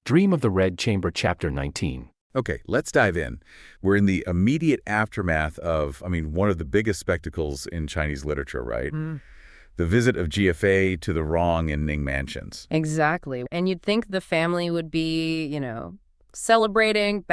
Dream of the Red Chamber, Chapter 19. Okay, let's dive in. We're in the immediate aftermath of, one of the biggest spectacles in Chinese literature, right? The visit of GFA to the Rong and Ning mansions. Exactly. And you'd think the family would be, celebrating,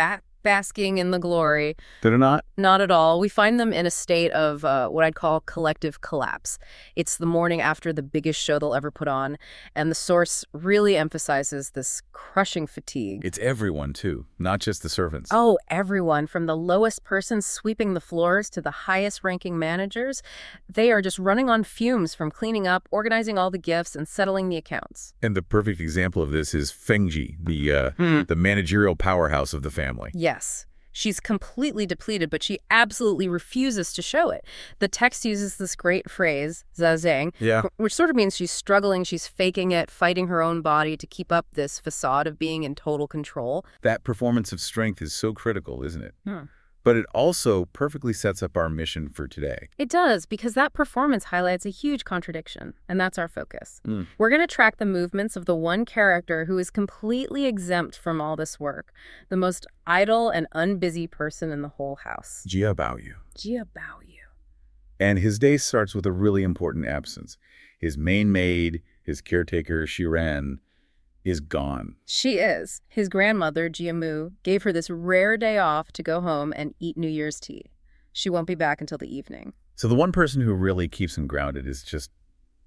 basking in the glory. They're not? Not at all. We find them in a state of what I'd call collective collapse. It's the morning after the biggest show they'll ever put on, and the source really emphasizes this crushing fatigue. It's everyone, too, not just the servants. Oh, everyone, from the lowest person sweeping the floors to the highest-ranking managers. They are just running on fumes from cleaning up, organizing all the gifts, and settling the accounts. And the perfect example of this is Fengji, the managerial powerhouse of the family. Yes. She's completely depleted, but she absolutely refuses to show it. The text uses this great phrase, zazang, which sort of means she's struggling, she's faking it, fighting her own body to keep up this facade of being in total control. That performance of strength is so critical, isn't it? But it also perfectly sets up our mission for today. It does, because that performance highlights a huge contradiction, and that's our focus. We're going to track the movements of the one character who is completely exempt from all this work, the most idle and unbusy person in the whole house. Baoyu. Baoyu. And his day starts with a really important absence. His main maid, his caretaker, Shiran, is gone. She is. His grandmother, Jiamu, gave her this rare day off to go home and eat New Year's tea. She won't be back until the evening. So the one person who really keeps him grounded is just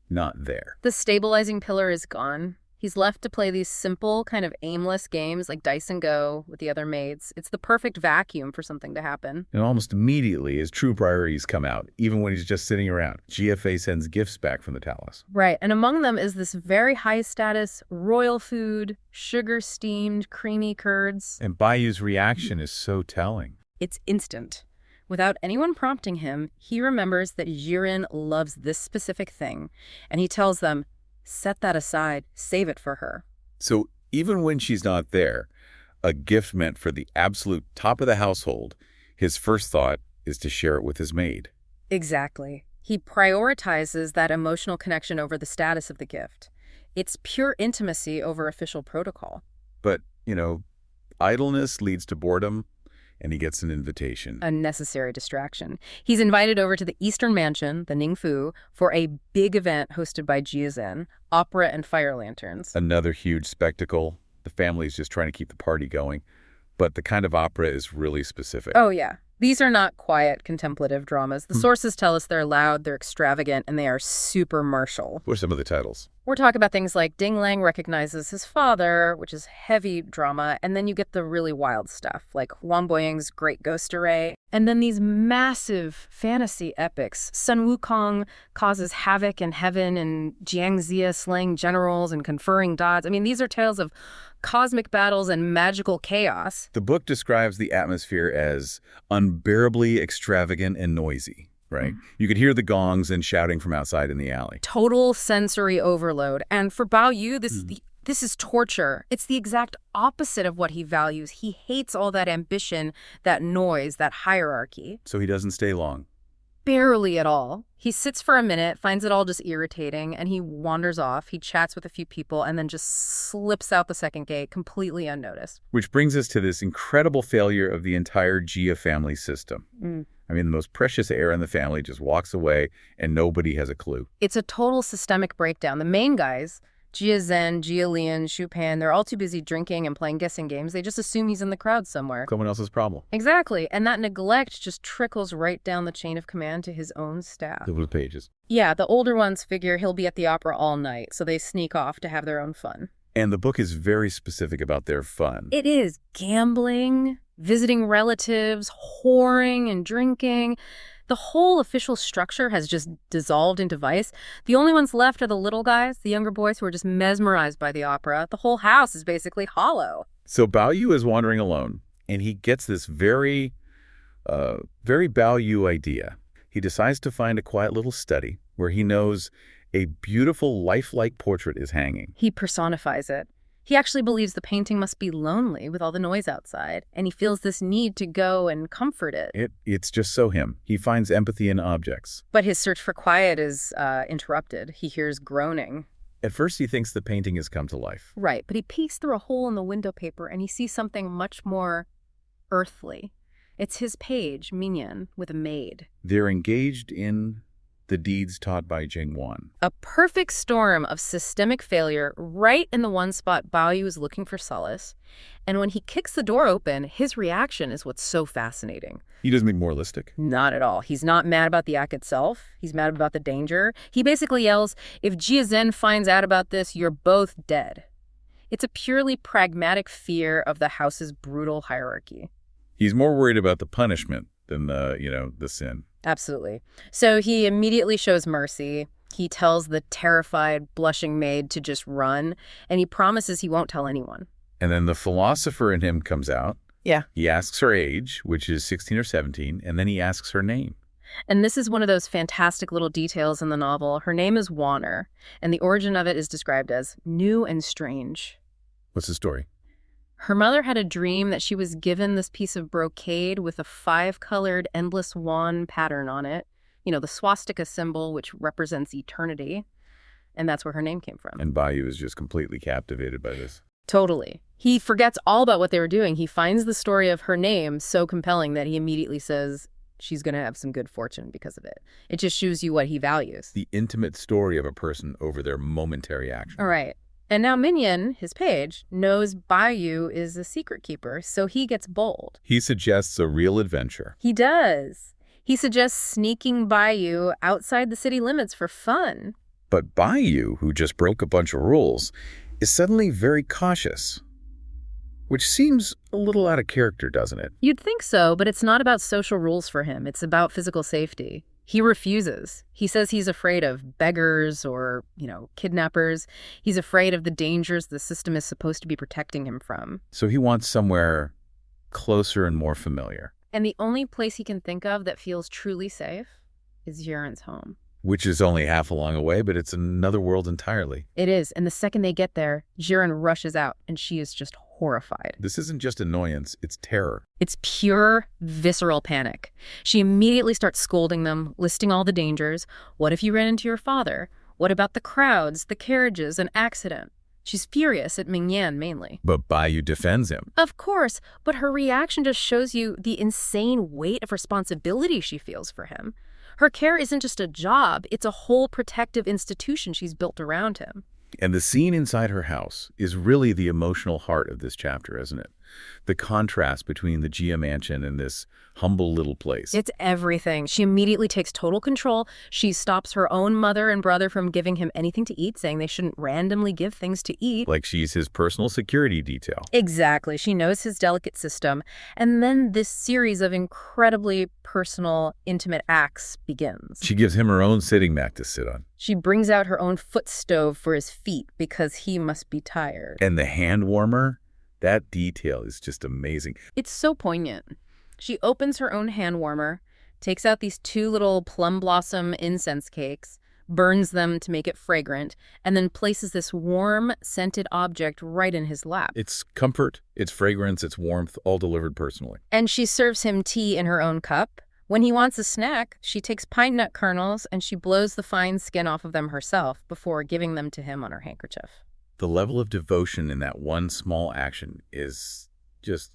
not there. The stabilizing pillar is gone. He's left to play these simple, kind of aimless games like dice and go with the other maids. It's the perfect vacuum for something to happen. And almost immediately, his true priorities come out, even when he's just sitting around. GFA sends gifts back from the palace. Right, and among them is this very high-status royal food, sugar-steamed, creamy curds. And Baoyu's reaction is so telling. It's instant. Without anyone prompting him, he remembers that Jiren loves this specific thing, and he tells them, set that aside, save it for her. So even when she's not there, a gift meant for the absolute top of the household, his first thought is to share it with his maid. Exactly. He prioritizes that emotional connection over the status of the gift. It's pure intimacy over official protocol. But, idleness leads to boredom, and he gets an invitation. A necessary distraction. He's invited over to the Eastern Mansion, the Ningfu, for a big event hosted by Jiazhen, opera and fire lanterns. Another huge spectacle. The family's just trying to keep the party going. But the kind of opera is really specific. Oh, yeah. These are not quiet, contemplative dramas. The sources tell us they're loud, they're extravagant, and they are super martial. What are some of the titles? We're talking about things like Ding Lang recognizes his father, which is heavy drama, and then you get the really wild stuff, like Wang Boying's Great Ghost Array. And then these massive fantasy epics. Sun Wukong causes havoc in heaven, and Jiang Ziya slaying generals and conferring gods. These are tales of cosmic battles and magical chaos. The book describes the atmosphere as unbearably extravagant and noisy, right? You could hear the gongs and shouting from outside in the alley. Total sensory overload. And for Baoyu, this is torture. It's the exact opposite of what he values. He hates all that ambition, that noise, that hierarchy. So he doesn't stay long. Barely at all. He sits for a minute, finds it all just irritating, and he wanders off. He chats with a few people and then just slips out the second gate, completely unnoticed. Which brings us to this incredible failure of the entire Jia family system. The most precious heir in the family just walks away and nobody has a clue. It's a total systemic breakdown. The main guys, Jia Zhen, Jia Lian, Xu Pan, they're all too busy drinking and playing guessing games. They just assume he's in the crowd somewhere. Someone else's problem. Exactly. And that neglect just trickles right down the chain of command to his own staff. The pages. Yeah, the older ones figure he'll be at the opera all night, so they sneak off to have their own fun. And the book is very specific about their fun. It is. Gambling, visiting relatives, whoring and drinking. The whole official structure has just dissolved into vice. The only ones left are the little guys, the younger boys who are just mesmerized by the opera. The whole house is basically hollow. So Baoyu is wandering alone, and he gets this very Baoyu idea. He decides to find a quiet little study where he knows a beautiful, lifelike portrait is hanging. He personifies it. He actually believes the painting must be lonely with all the noise outside, and he feels this need to go and comfort it. It's just so him. He finds empathy in objects. But his search for quiet is interrupted. He hears groaning. At first, he thinks the painting has come to life. Right, but he peeks through a hole in the window paper and he sees something much more earthly. It's his page, Mignon, with a maid. They're engaged in the deeds taught by Jingwan. A perfect storm of systemic failure right in the one spot Baoyu is looking for solace. And when he kicks the door open, his reaction is what's so fascinating. He doesn't make moralistic. Not at all. He's not mad about the act itself. He's mad about the danger. He basically yells, if Jia Zhen finds out about this, you're both dead. It's a purely pragmatic fear of the house's brutal hierarchy. He's more worried about the punishment than the sin. Absolutely. So he immediately shows mercy. He tells the terrified, blushing maid to just run, and he promises he won't tell anyone. And then the philosopher in him comes out. Yeah. He asks her age, which is 16 or 17, and then he asks her name. And this is one of those fantastic little details in the novel. Her name is Warner, and the origin of it is described as new and strange. What's the story? Her mother had a dream that she was given this piece of brocade with a 5-colored endless wand pattern on it. You know, the swastika symbol, which represents eternity. And that's where her name came from. And Baoyu is just completely captivated by this. Totally. He forgets all about what they were doing. He finds the story of her name so compelling that he immediately says she's going to have some good fortune because of it. It just shows you what he values. The intimate story of a person over their momentary action. All right. And now Mignon, his page, knows Baoyu is a secret keeper, so he gets bold. He suggests a real adventure. He does. He suggests sneaking Baoyu outside the city limits for fun. But Baoyu, who just broke a bunch of rules, is suddenly very cautious. Which seems a little out of character, doesn't it? You'd think so, but it's not about social rules for him. It's about physical safety. He refuses. He says he's afraid of beggars or, kidnappers. He's afraid of the dangers the system is supposed to be protecting him from. So he wants somewhere closer and more familiar. And the only place he can think of that feels truly safe is Jiren's home. Which is only half a long away, but it's another world entirely. It is. And the second they get there, Jiren rushes out, and she is just horrified. This isn't just annoyance, it's terror. It's pure, visceral panic. She immediately starts scolding them, listing all the dangers. What if you ran into your father? What about the crowds, the carriages, an accident? She's furious at Mignon mainly. But Baoyu defends him. Of course, but her reaction just shows you the insane weight of responsibility she feels for him. Her care isn't just a job, it's a whole protective institution she's built around him. And the scene inside her house is really the emotional heart of this chapter, isn't it? The contrast between the Jia mansion and this humble little place. It's everything. She immediately takes total control. She stops her own mother and brother from giving him anything to eat, saying they shouldn't randomly give things to eat. Like she's his personal security detail. Exactly. She knows his delicate system. And then this series of incredibly personal, intimate acts begins. She gives him her own sitting mat to sit on. She brings out her own foot stove for his feet because he must be tired. And the hand warmer, that detail is just amazing. It's so poignant. She opens her own hand warmer, takes out these 2 little plum blossom incense cakes, burns them to make it fragrant, and then places this warm, scented object right in his lap. It's comfort, it's fragrance, it's warmth, all delivered personally. And she serves him tea in her own cup. When he wants a snack, she takes pine nut kernels and she blows the fine skin off of them herself before giving them to him on her handkerchief. The level of devotion in that one small action is just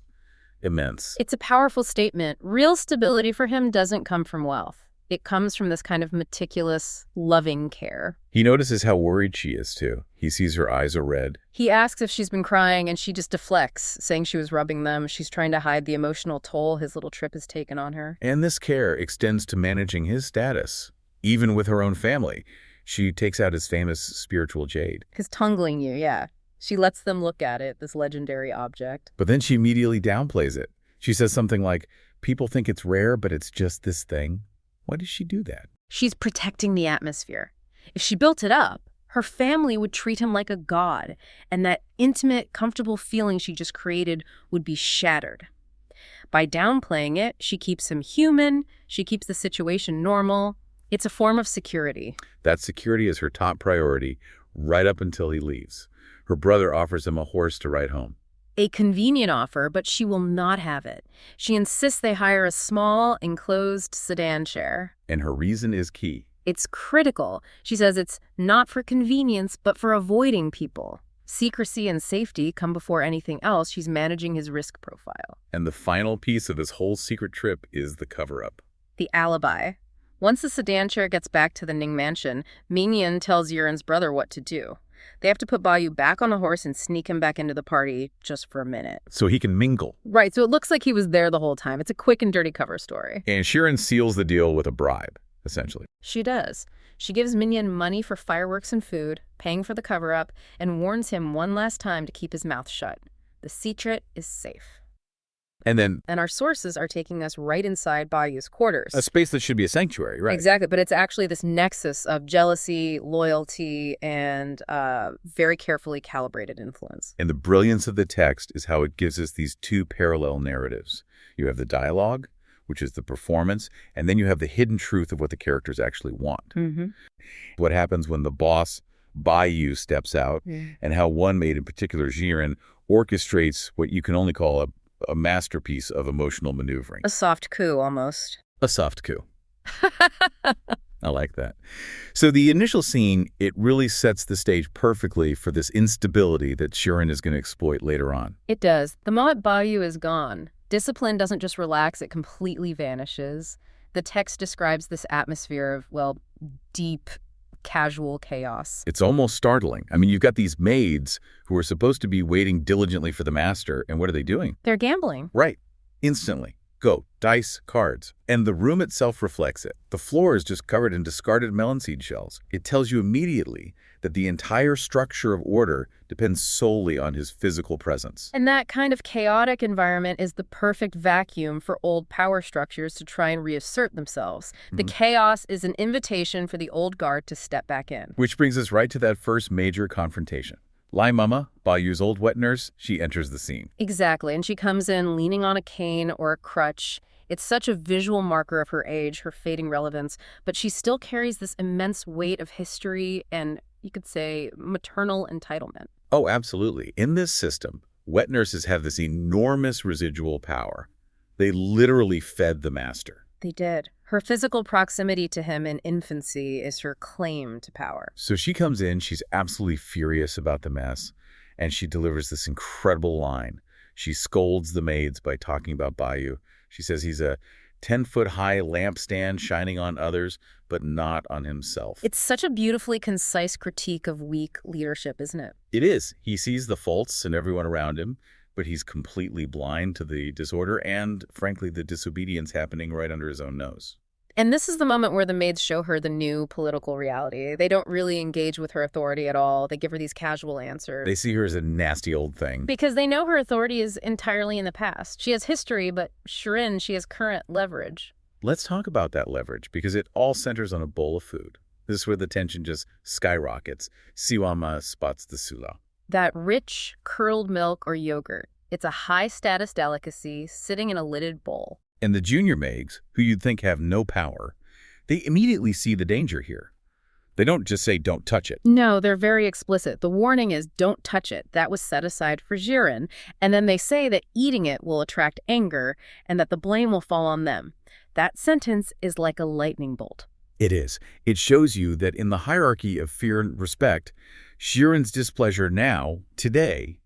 immense. It's a powerful statement. Real stability for him doesn't come from wealth. It comes from this kind of meticulous, loving care. He notices how worried she is, too. He sees her eyes are red. He asks if she's been crying, and she just deflects, saying she was rubbing them. She's trying to hide the emotional toll his little trip has taken on her. And this care extends to managing his status, even with her own family. She takes out his famous spiritual jade. His tongueling you, yeah. She lets them look at it, this legendary object. But then she immediately downplays it. She says something like, people think it's rare, but it's just this thing. Why does she do that? She's protecting the atmosphere. If she built it up, her family would treat him like a god, and that intimate, comfortable feeling she just created would be shattered. By downplaying it, she keeps him human, she keeps the situation normal. It's a form of security. That security is her top priority, right up until he leaves. Her brother offers him a horse to ride home. A convenient offer, but she will not have it. She insists they hire a small, enclosed sedan chair. And her reason is key. It's critical. She says it's not for convenience, but for avoiding people. Secrecy and safety come before anything else. She's managing his risk profile. And the final piece of this whole secret trip is the cover-up. The alibi. Once the sedan chair gets back to the Ning mansion, Mingyan tells Yuren's brother what to do. They have to put Baoyu back on the horse and sneak him back into the party just for a minute. So he can mingle. Right, so it looks like he was there the whole time. It's a quick and dirty cover story. And Shirin seals the deal with a bribe, essentially. She does. She gives Mingyan money for fireworks and food, paying for the cover-up, and warns him one last time to keep his mouth shut. The secret is safe. And our sources are taking us right inside Baoyu's quarters. a space that should be a sanctuary, right? Exactly, but it's actually this nexus of jealousy, loyalty, and very carefully calibrated influence. And the brilliance of the text is how it gives us these two parallel narratives. You have the dialogue, which is the performance, and then you have the hidden truth of what the characters actually want. Mm-hmm. What happens when the boss, Baoyu, steps out, and how one maid in particular, Shirin, orchestrates what you can only call a masterpiece of emotional maneuvering. A soft coup, almost. A soft coup. I like that. So the initial scene, it really sets the stage perfectly for this instability that Shirin is going to exploit later on. It does. The moment Baoyu is gone, discipline doesn't just relax, it completely vanishes. The text describes this atmosphere of, well, deep, casual chaos. It's almost startling. I mean, you've got these maids who are supposed to be waiting diligently for the master, and what are they doing? They're gambling. Right. Instantly. Go. Dice, cards. And the room itself reflects it. The floor is just covered in discarded melon seed shells. It tells you immediately that the entire structure of order depends solely on his physical presence. And that kind of chaotic environment is the perfect vacuum for old power structures to try and reassert themselves. The chaos is an invitation for the old guard to step back in. Which brings us right to that first major confrontation. Lai Mama, Baoyu's old wet nurse, she enters the scene. Exactly, and she comes in leaning on a cane or a crutch. It's such a visual marker of her age, her fading relevance, but she still carries this immense weight of history and, you could say, maternal entitlement. Oh, absolutely. In this system, wet nurses have this enormous residual power. They literally fed the master. They did. Her physical proximity to him in infancy is her claim to power. So she comes in, she's absolutely furious about the mess, and she delivers this incredible line. She scolds the maids by talking about Baoyu. She says he's a 10-foot-high lampstand shining on others, but not on himself. It's such a beautifully concise critique of weak leadership, isn't it? It is. He sees the faults in everyone around him, but he's completely blind to the disorder and, frankly, the disobedience happening right under his own nose. And this is the moment where the maids show her the new political reality. They don't really engage with her authority at all. They give her these casual answers. They see her as a nasty old thing. Because they know her authority is entirely in the past. She has history, but Shirin, she has current leverage. Let's talk about that leverage, because it all centers on a bowl of food. This is where the tension just skyrockets. Siwama spots the sula. That rich, curled milk or yogurt. It's a high-status delicacy sitting in a lidded bowl. And the junior maids, who you'd think have no power, they immediately see the danger here. They don't just say, don't touch it. No, they're very explicit. The warning is, don't touch it. That was set aside for Shirin. And then they say that eating it will attract anger and that the blame will fall on them. That sentence is like a lightning bolt. It is. It shows you that in the hierarchy of fear and respect, Shirin's displeasure now, today,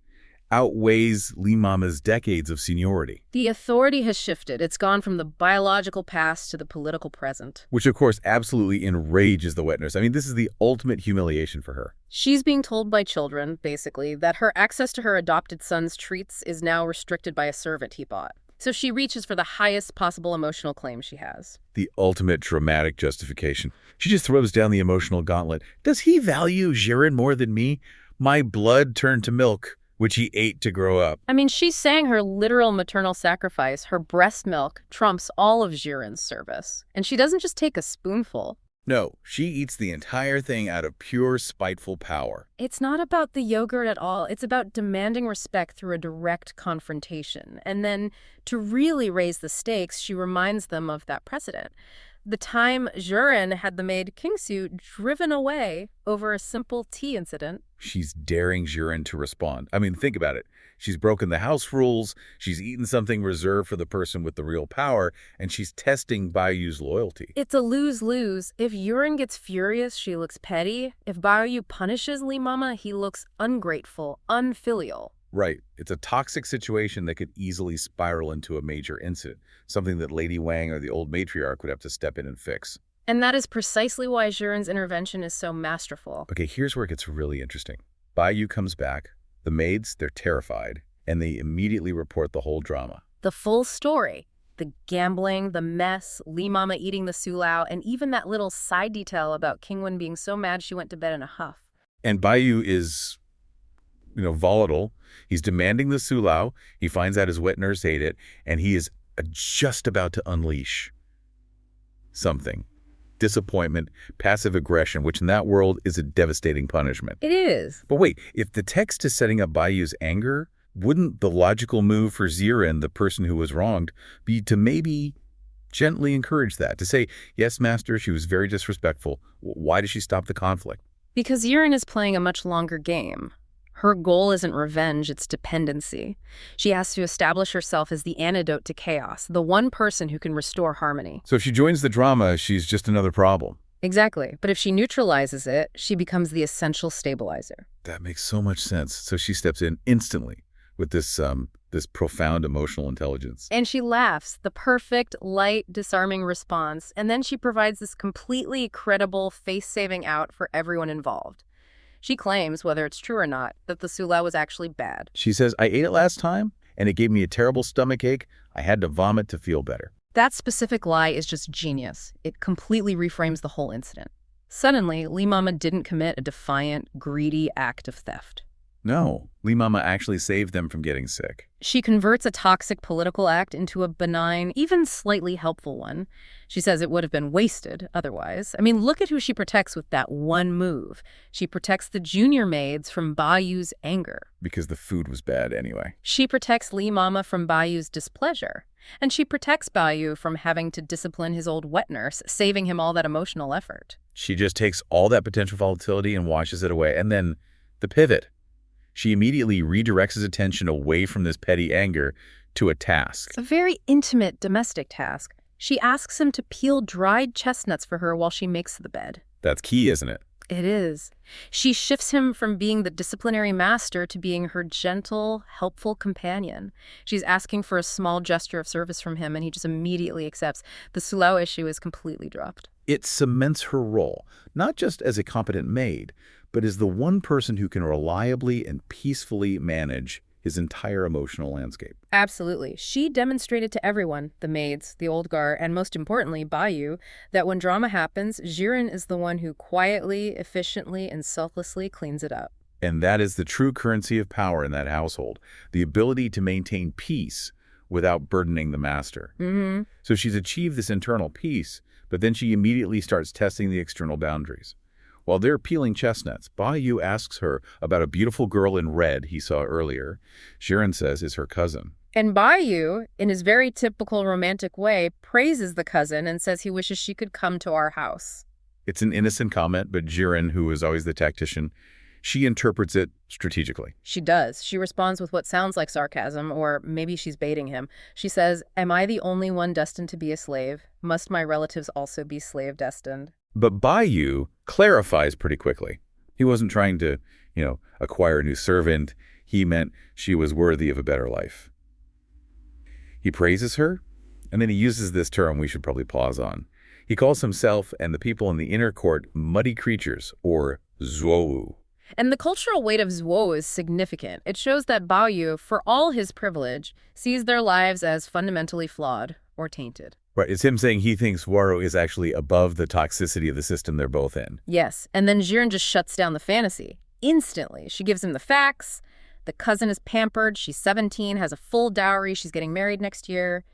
outweighs Li Mama's decades of seniority. The authority has shifted. It's gone from the biological past to the political present. Which, of course, absolutely enrages the wet nurse. I mean, this is the ultimate humiliation for her. She's being told by children, basically, that her access to her adopted son's treats is now restricted by a servant he bought. So she reaches for the highest possible emotional claim she has. The ultimate dramatic justification. She just throws down the emotional gauntlet. Does he value Shirin more than me? My blood turned to milk, which he ate to grow up. I mean, she's saying her literal maternal sacrifice, her breast milk, trumps all of Shirin's service. And she doesn't just take a spoonful. No, she eats the entire thing out of pure spiteful power. It's not about the yogurt at all. It's about demanding respect through a direct confrontation. And then, to really raise the stakes, she reminds them of that precedent. The time Jurin had the maid Kingsu driven away over a simple tea incident. She's daring Jiren to respond. I mean, think about it. She's broken the house rules, she's eaten something reserved for the person with the real power, and she's testing Baoyu's loyalty. It's a lose-lose. If Yurin gets furious, she looks petty. If Baoyu punishes Li Mama, he looks ungrateful, unfilial. Right. It's a toxic situation that could easily spiral into a major incident, something that Lady Wang or the old matriarch would have to step in and fix. And that is precisely why Jurin's intervention is so masterful. Okay, here's where it gets really interesting. Baoyu comes back. The maids, they're terrified, and they immediately report the whole drama. The full story. The gambling, the mess, Li Mama eating the sulao, and even that little side detail about Kingwen being so mad she went to bed in a huff. And Baoyu is, volatile. He's demanding the sulao. He finds out his wet nurse ate it, and he is just about to unleash something. Disappointment, passive aggression, which in that world is a devastating punishment. It is. But wait, if the text is setting up Baoyu's anger, wouldn't the logical move for Ziren, the person who was wronged, be to maybe gently encourage that? To say, yes, master, she was very disrespectful. Why did she stop the conflict? Because Yurin is playing a much longer game. Her goal isn't revenge, it's dependency. She has to establish herself as the antidote to chaos, the one person who can restore harmony. So if she joins the drama, she's just another problem. Exactly. But if she neutralizes it, she becomes the essential stabilizer. That makes so much sense. So she steps in instantly with this profound emotional intelligence. And she laughs, the perfect, light, disarming response, and then she provides this completely credible face-saving out for everyone involved. She claims, whether it's true or not, that the sulao was actually bad. She says, I ate it last time, and it gave me a terrible stomachache. I had to vomit to feel better. That specific lie is just genius. It completely reframes the whole incident. Suddenly, Li Mama didn't commit a defiant, greedy act of theft. No, Li Mama actually saved them from getting sick. She converts a toxic political act into a benign, even slightly helpful one. She says it would have been wasted otherwise. I mean, look at who she protects with that one move. She protects the junior maids from Baoyu's anger. Because the food was bad anyway. She protects Li Mama from Baoyu's displeasure. And she protects Baoyu from having to discipline his old wet nurse, saving him all that emotional effort. She just takes all that potential volatility and washes it away. And then the pivot. She immediately redirects his attention away from this petty anger to a task. A very intimate domestic task. She asks him to peel dried chestnuts for her while she makes the bed. That's key, isn't it? It is. She shifts him from being the disciplinary master to being her gentle, helpful companion. She's asking for a small gesture of service from him, and he just immediately accepts. The sulao issue is completely dropped. It cements her role, not just as a competent maid, but as the one person who can reliably and peacefully manage his entire emotional landscape. Absolutely. She demonstrated to everyone, the maids, the old guard, and most importantly, Baoyu, that when drama happens, Jiren is the one who quietly, efficiently, and selflessly cleans it up. And that is the true currency of power in that household, the ability to maintain peace without burdening the master. Mm-hmm. So she's achieved this internal peace, but then she immediately starts testing the external boundaries. While they're peeling chestnuts, Baoyu asks her about a beautiful girl in red he saw earlier. Jiren says is her cousin. And Baoyu, in his very typical romantic way, praises the cousin and says he wishes she could come to our house. It's an innocent comment, but Jiren, who is always the tactician, she interprets it strategically. She does. She responds with what sounds like sarcasm, or maybe she's baiting him. She says, "Am I the only one destined to be a slave? Must my relatives also be slave-destined?" But Baoyu clarifies pretty quickly. He wasn't trying to, acquire a new servant. He meant she was worthy of a better life. He praises her, and then he uses this term we should probably pause on. He calls himself and the people in the inner court muddy creatures, or zuo. And the cultural weight of zuo is significant. It shows that Baoyu, for all his privilege, sees their lives as fundamentally flawed or tainted. Right, it's him saying he thinks Waro is actually above the toxicity of the system they're both in. Yes, and then Jiren just shuts down the fantasy. Instantly. She gives him the facts. The cousin is pampered. She's 17, has a full dowry. She's getting married next year.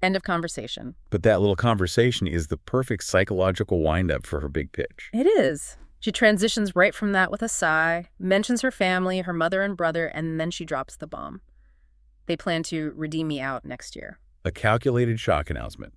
End of conversation. But that little conversation is the perfect psychological wind-up for her big pitch. It is. She transitions right from that with a sigh, mentions her family, her mother and brother, and then she drops the bomb. They plan to redeem me out next year. A calculated shock announcement.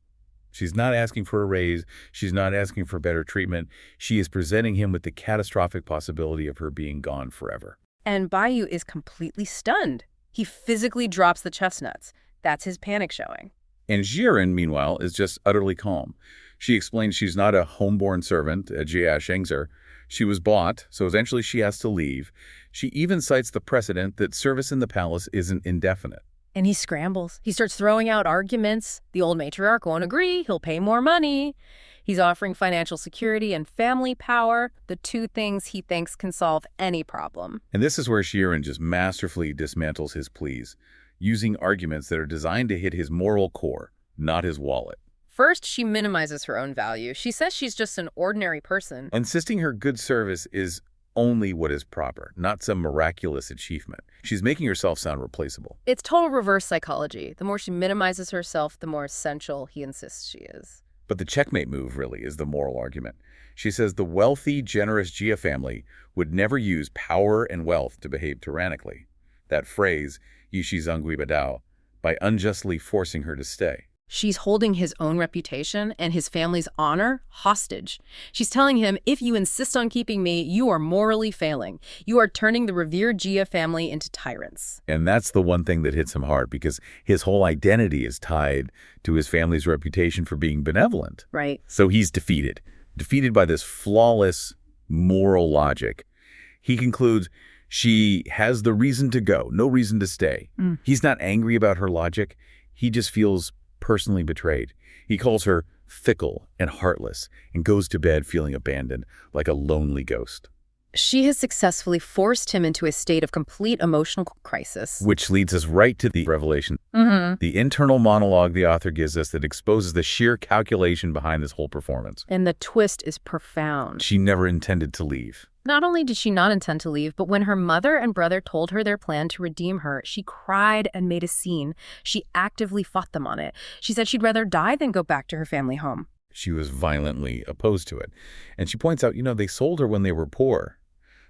She's not asking for a raise. She's not asking for better treatment. She is presenting him with the catastrophic possibility of her being gone forever. And Baoyu is completely stunned. He physically drops the chestnuts. That's his panic showing. And Jiren, meanwhile, is just utterly calm. She explains she's not a homeborn servant, a Jia Shengzer. She was bought, so essentially she has to leave. She even cites the precedent that service in the palace isn't indefinite. And he scrambles. He starts throwing out arguments. The old matriarch won't agree. He'll pay more money. He's offering financial security and family power, the two things he thinks can solve any problem. And this is where Jiren just masterfully dismantles his pleas, using arguments that are designed to hit his moral core, not his wallet. First, she minimizes her own value. She says she's just an ordinary person. Insisting her good service is only what is proper, not some miraculous achievement. She's making herself sound replaceable. It's total reverse psychology. The more she minimizes herself, the more essential he insists she is. But the checkmate move, really, is the moral argument. She says the wealthy, generous Jia family would never use power and wealth to behave tyrannically. That phrase, Yishi Zhongui Badao, by unjustly forcing her to stay. She's holding his own reputation and his family's honor hostage. She's telling him, if you insist on keeping me, you are morally failing. You are turning the revered Jia family into tyrants. And that's the one thing that hits him hard, because his whole identity is tied to his family's reputation for being benevolent. Right. So he's defeated by this flawless moral logic. He concludes she has the reason to go, no reason to stay. He's not angry about her logic. He just feels personally betrayed. He calls her fickle and heartless and goes to bed feeling abandoned, like a lonely ghost. She has successfully forced him into a state of complete emotional crisis. Which leads us right to the revelation. The internal monologue the author gives us that exposes the sheer calculation behind this whole performance. And the twist is profound. She never intended to leave. Not only did she not intend to leave, but when her mother and brother told her their plan to redeem her, she cried and made a scene. She actively fought them on it. She said she'd rather die than go back to her family home. She was violently opposed to it. And she points out, they sold her when they were poor.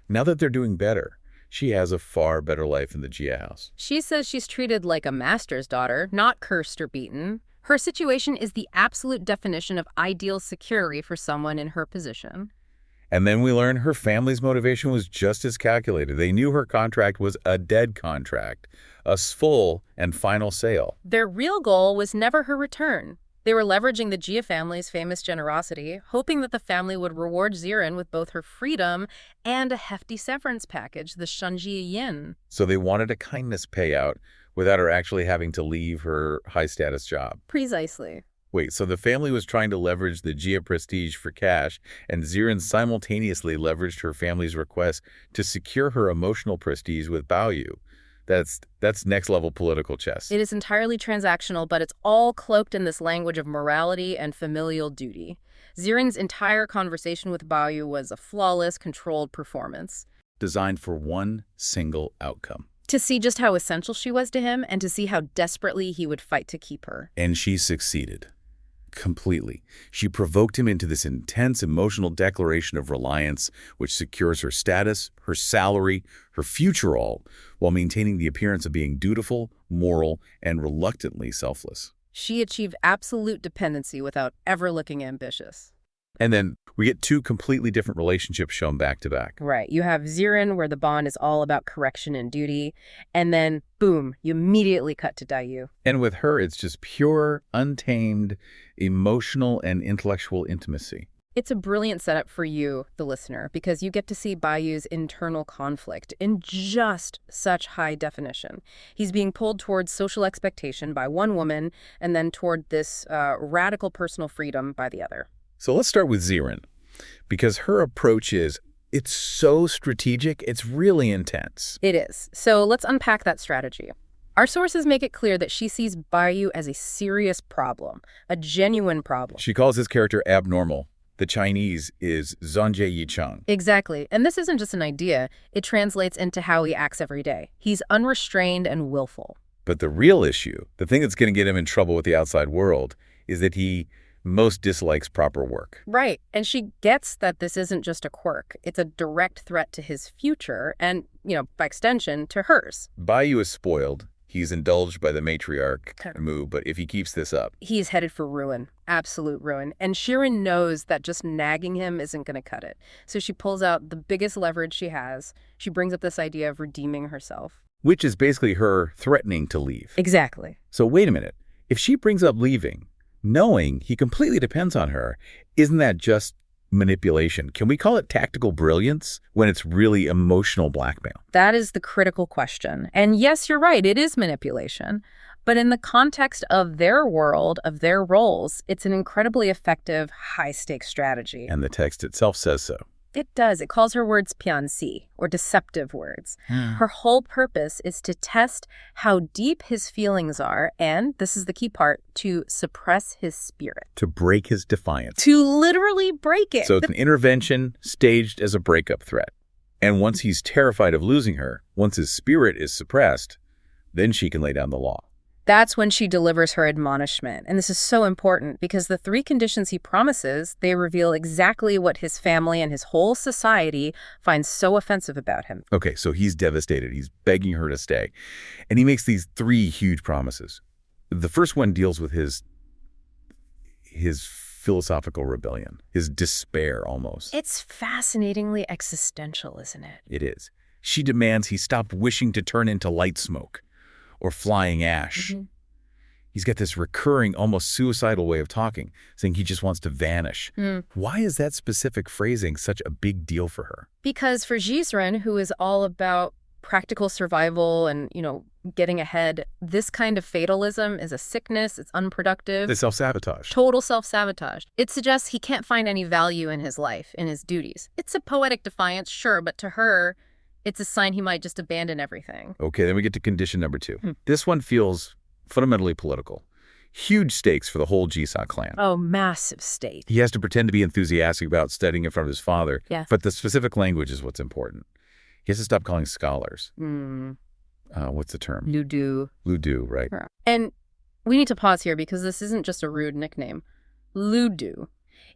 Now that they're doing better, she has a far better life in the Jia house. She says she's treated like a master's daughter, not cursed or beaten. Her situation is the absolute definition of ideal security for someone in her position. And then we learn her family's motivation was just as calculated. They knew her contract was a dead contract, a full and final sale. Their real goal was never her return. They were leveraging the Jia family's famous generosity, hoping that the family would reward Ziren with both her freedom and a hefty severance package, the Shunji Yin. So they wanted a kindness payout without her actually having to leave her high-status job. Precisely. Wait, so the family was trying to leverage the Jia prestige for cash, and Ziren simultaneously leveraged her family's request to secure her emotional prestige with Baoyu. That's next-level political chess. It is entirely transactional, but it's all cloaked in this language of morality and familial duty. Ziren's entire conversation with Baoyu was a flawless, controlled performance. Designed for one single outcome. To see just how essential she was to him and to see how desperately he would fight to keep her. And she succeeded. Completely. She provoked him into this intense emotional declaration of reliance, which secures her status, her salary, her future all, while maintaining the appearance of being dutiful, moral, and reluctantly selfless. She achieved absolute dependency without ever looking ambitious. And then we get two completely different relationships shown back to back. Right. You have Ziren, where the bond is all about correction and duty. And then, boom, you immediately cut to Baoyu. And with her, it's just pure, untamed, emotional and intellectual intimacy. It's a brilliant setup for you, the listener, because you get to see Baoyu's internal conflict in just such high definition. He's being pulled towards social expectation by one woman and then toward this radical personal freedom by the other. So let's start with Ziren, because her approach it's so strategic, it's really intense. It is. So let's unpack that strategy. Our sources make it clear that she sees Baoyu as a serious problem, a genuine problem. She calls his character abnormal. The Chinese is Zhongje Yicheng. Exactly. And this isn't just an idea. It translates into how he acts every day. He's unrestrained and willful. But the real issue, the thing that's going to get him in trouble with the outside world, is that he most dislikes proper work. Right. And she gets that this isn't just a quirk. It's a direct threat to his future and, by extension, to hers. Baoyu is spoiled. He's indulged by the matriarch move, but if he keeps this up... He's headed for ruin, absolute ruin. And Shirin knows that just nagging him isn't going to cut it. So she pulls out the biggest leverage she has. She brings up this idea of redeeming herself. Which is basically her threatening to leave. Exactly. So wait a minute. If she brings up leaving, knowing he completely depends on her, isn't that just manipulation? Can we call it tactical brilliance when it's really emotional blackmail? That is the critical question. And yes, you're right, it is manipulation. But in the context of their world, of their roles, it's an incredibly effective, high-stakes strategy. And the text itself says so. It does. It calls her words pianxi, or deceptive words. Her whole purpose is to test how deep his feelings are, and, this is the key part, to suppress his spirit. To break his defiance. To literally break it. So it's an intervention staged as a breakup threat. And once he's terrified of losing her, once his spirit is suppressed, then she can lay down the law. That's when she delivers her admonishment. And this is so important because the 3 conditions he promises, they reveal exactly what his family and his whole society finds so offensive about him. Okay, so he's devastated. He's begging her to stay. And he makes these 3 huge promises. The first one deals with his philosophical rebellion, his despair almost. It's fascinatingly existential, isn't it? It is. She demands he stop wishing to turn into light smoke or flying ash. He's got this recurring, almost suicidal way of talking, saying he just wants to vanish. Why is that specific phrasing such a big deal for her? Because for Jisren, who is all about practical survival and, getting ahead, this kind of fatalism is a sickness, it's unproductive. It's self-sabotage. Total self-sabotage. It suggests he can't find any value in his life, in his duties. It's a poetic defiance, sure, but to her, it's a sign he might just abandon everything. Okay, then we get to condition number 2. This one feels fundamentally political. Huge stakes for the whole Jisak clan. Oh, massive stake. He has to pretend to be enthusiastic about studying in front of his father, Yeah. but the specific language is what's important. He has to stop calling scholars. What's the term? Ludu. Ludu, right. And we need to pause here because this isn't just a rude nickname. Ludu.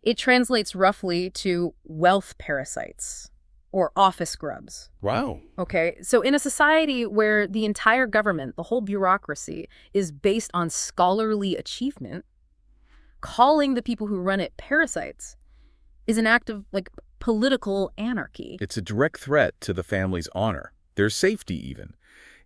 It translates roughly to wealth parasites or office grubs. Wow. Okay, so in a society where the entire government, the whole bureaucracy, is based on scholarly achievement, calling the people who run it parasites is an act of, political anarchy. It's a direct threat to the family's honor, their safety even.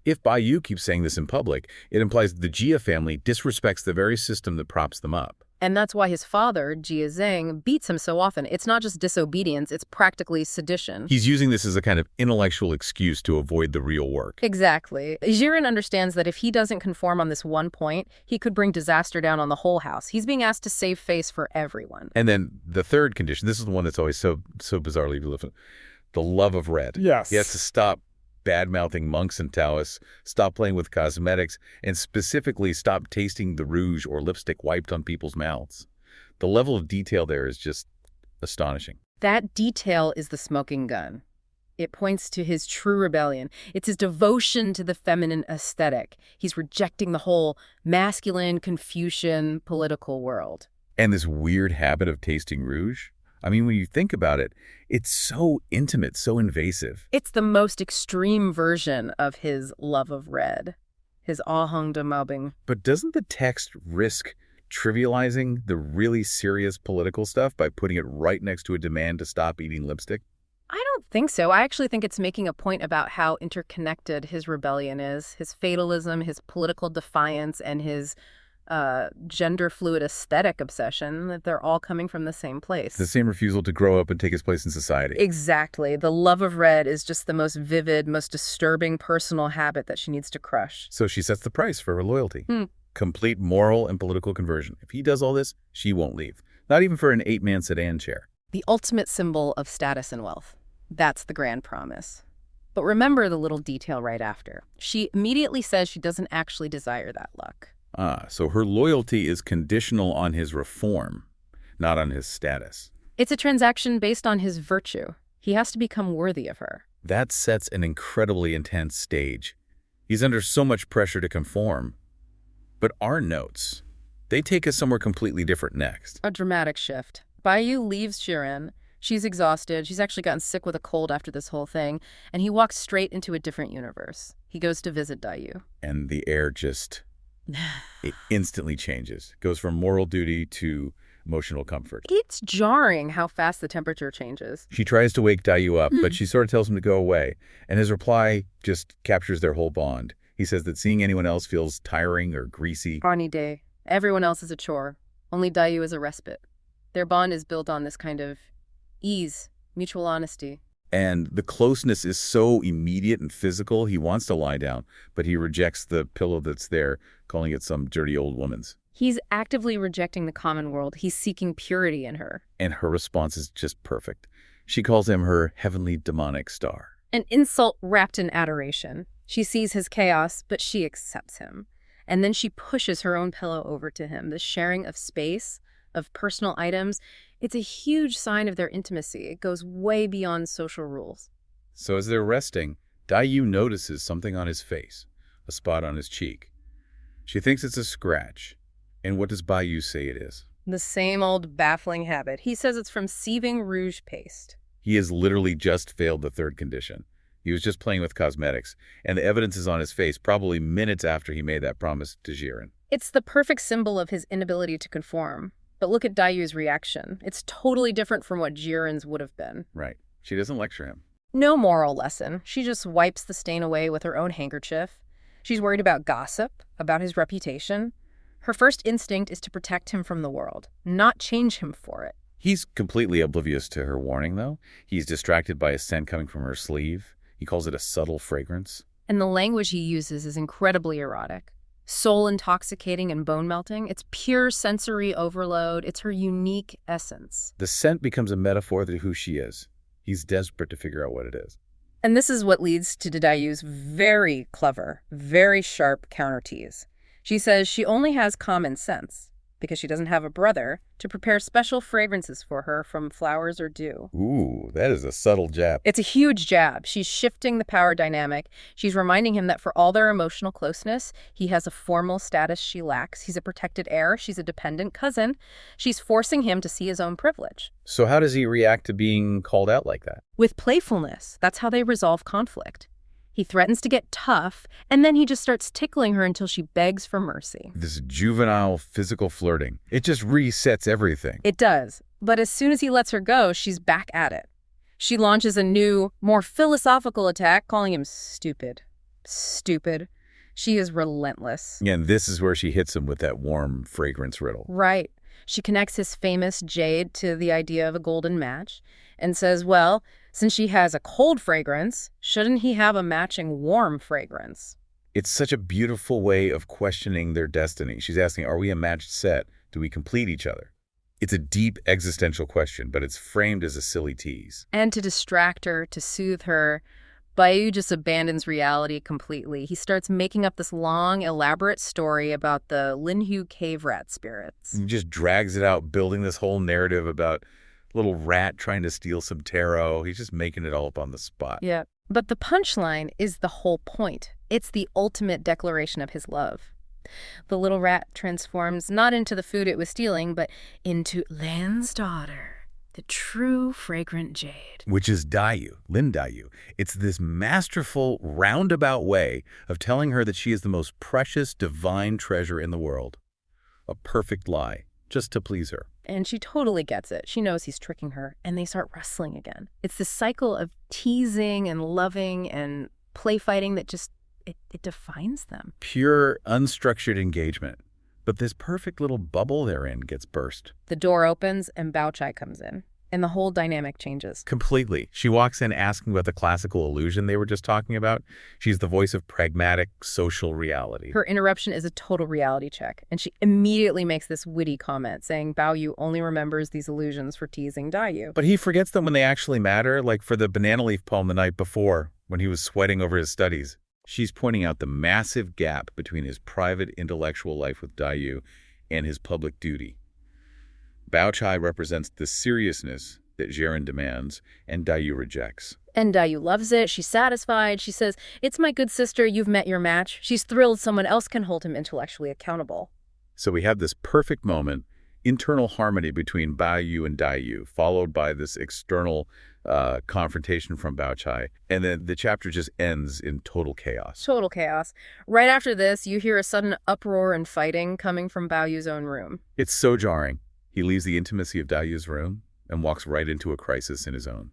If Baoyu keeps saying this in public, it implies the Jia family disrespects the very system that props them up. And that's why his father, Jia Zheng, beats him so often. It's not just disobedience, it's practically sedition. He's using this as a kind of intellectual excuse to avoid the real work. Exactly. Jiren understands that if he doesn't conform on this one point, he could bring disaster down on the whole house. He's being asked to save face for everyone. And then the third condition, this is the one that's always so bizarrely relevant, the love of red. Yes. He has to stop bad-mouthing monks and Taoists, stop playing with cosmetics, and specifically stop tasting the rouge or lipstick wiped on people's mouths. The level of detail there is just astonishing. That detail is the smoking gun. It points to his true rebellion. It's his devotion to the feminine aesthetic. He's rejecting the whole masculine, Confucian political world. And this weird habit of tasting rouge? I mean, when you think about it, it's so intimate, so invasive. It's the most extreme version of his love of red, his ahong de maobing. But doesn't the text risk trivializing the really serious political stuff by putting it right next to a demand to stop eating lipstick? I don't think so. I actually think it's making a point about how interconnected his rebellion is, his fatalism, his political defiance, and his gender fluid aesthetic obsession, that they're all coming from the same place. The same refusal to grow up and take his place in society. Exactly. The love of red is just the most vivid, most disturbing personal habit that she needs to crush. So she sets the price for her loyalty. Complete moral and political conversion. If he does all this, she won't leave. Not even for an 8-man sedan chair. The ultimate symbol of status and wealth. That's the grand promise. But remember the little detail right after. She immediately says she doesn't actually desire that luck. So her loyalty is conditional on his reform, not on his status. It's a transaction based on his virtue. He has to become worthy of her. That sets an incredibly intense stage. He's under so much pressure to conform. But our notes, they take us somewhere completely different next. A dramatic shift. Baoyu leaves Shirin. She's exhausted. She's actually gotten sick with a cold after this whole thing. And he walks straight into a different universe. He goes to visit Dayu. And the air just, it instantly changes. Goes from moral duty to emotional comfort. It's jarring how fast the temperature changes. She tries to wake Dayu up, but she sort of tells him to go away. And his reply just captures their whole bond. He says that seeing anyone else feels tiring or greasy. Rainy day. Everyone else is a chore. Only Dayu is a respite. Their bond is built on this kind of ease, mutual honesty. And the closeness is so immediate and physical, he wants to lie down, but he rejects the pillow that's there, calling it some dirty old woman's. He's actively rejecting the common world. He's seeking purity in her. And her response is just perfect. She calls him her heavenly demonic star. An insult wrapped in adoration. She sees his chaos, but she accepts him. And then she pushes her own pillow over to him. The sharing of space, of personal items, it's a huge sign of their intimacy. It goes way beyond social rules. So as they're resting, Dayu notices something on his face, a spot on his cheek. She thinks it's a scratch. And what does Baoyu say it is? The same old baffling habit. He says it's from sieving rouge paste. He has literally just failed the third condition. He was just playing with cosmetics, and the evidence is on his face probably minutes after he made that promise to Jiren. It's the perfect symbol of his inability to conform. But look at Dayu's reaction. It's totally different from what Jiren's would have been. Right. She doesn't lecture him. No moral lesson. She just wipes the stain away with her own handkerchief. She's worried about gossip, about his reputation. Her first instinct is to protect him from the world, not change him for it. He's completely oblivious to her warning, though. He's distracted by a scent coming from her sleeve. He calls it a subtle fragrance. And the language he uses is incredibly erotic. Soul intoxicating and bone melting. It's pure sensory overload. It's her unique essence. The scent becomes a metaphor to who she is. He's desperate to figure out what it is. And this is what leads to Dayu's very clever, very sharp counter-tease. She says she only has common sense, because she doesn't have a brother, to prepare special fragrances for her from flowers or dew. Ooh, that is a subtle jab. It's a huge jab. She's shifting the power dynamic. She's reminding him that for all their emotional closeness, he has a formal status she lacks. He's a protected heir. She's a dependent cousin. She's forcing him to see his own privilege. So how does he react to being called out like that? With playfulness. That's how they resolve conflict. He threatens to get tough, and then he just starts tickling her until she begs for mercy. This juvenile physical flirting, it just resets everything. It does. But as soon as he lets her go, she's back at it. She launches a new, more philosophical attack, calling him stupid. Stupid. She is relentless. And this is where she hits him with that warm fragrance riddle. Right. She connects his famous jade to the idea of a golden match and says, well, since she has a cold fragrance, shouldn't he have a matching warm fragrance? It's such a beautiful way of questioning their destiny. She's asking, are we a matched set? Do we complete each other? It's a deep existential question, but it's framed as a silly tease. And to distract her, to soothe her, Baoyu just abandons reality completely. He starts making up this long, elaborate story about the Linhu cave rat spirits. He just drags it out, building this whole narrative about little rat trying to steal some taro. He's just making it all up on the spot. Yeah. But the punchline is the whole point. It's the ultimate declaration of his love. The little rat transforms not into the food it was stealing, but into Lin's daughter, the true fragrant jade. Which is Dayu, Lin Dayu. It's this masterful, roundabout way of telling her that she is the most precious, divine treasure in the world. A perfect lie, just to please her. And she totally gets it. She knows he's tricking her, and they start wrestling again. It's this cycle of teasing and loving and play fighting that just, it defines them. Pure, unstructured engagement. But this perfect little bubble they're in gets burst. The door opens, and Baochai comes in, and the whole dynamic changes. Completely. She walks in asking about the classical illusion they were just talking about. She's the voice of pragmatic social reality. Her interruption is a total reality check, and she immediately makes this witty comment saying Baoyu only remembers these illusions for teasing Dayu. But he forgets them when they actually matter, like for the banana leaf poem the night before, when he was sweating over his studies. She's pointing out the massive gap between his private intellectual life with Dayu and his public duty. Baochai represents the seriousness that Jiren demands and Dayu rejects. And Dayu loves it. She's satisfied. She says, it's my good sister. You've met your match. She's thrilled someone else can hold him intellectually accountable. So we have this perfect moment, internal harmony between Baoyu and Dayu, followed by this external confrontation from Bao Chai. And then the chapter just ends in total chaos. Total chaos. Right after this, you hear a sudden uproar and fighting coming from Baoyu's own room. It's so jarring. He leaves the intimacy of Daoyu's room and walks right into a crisis in his own.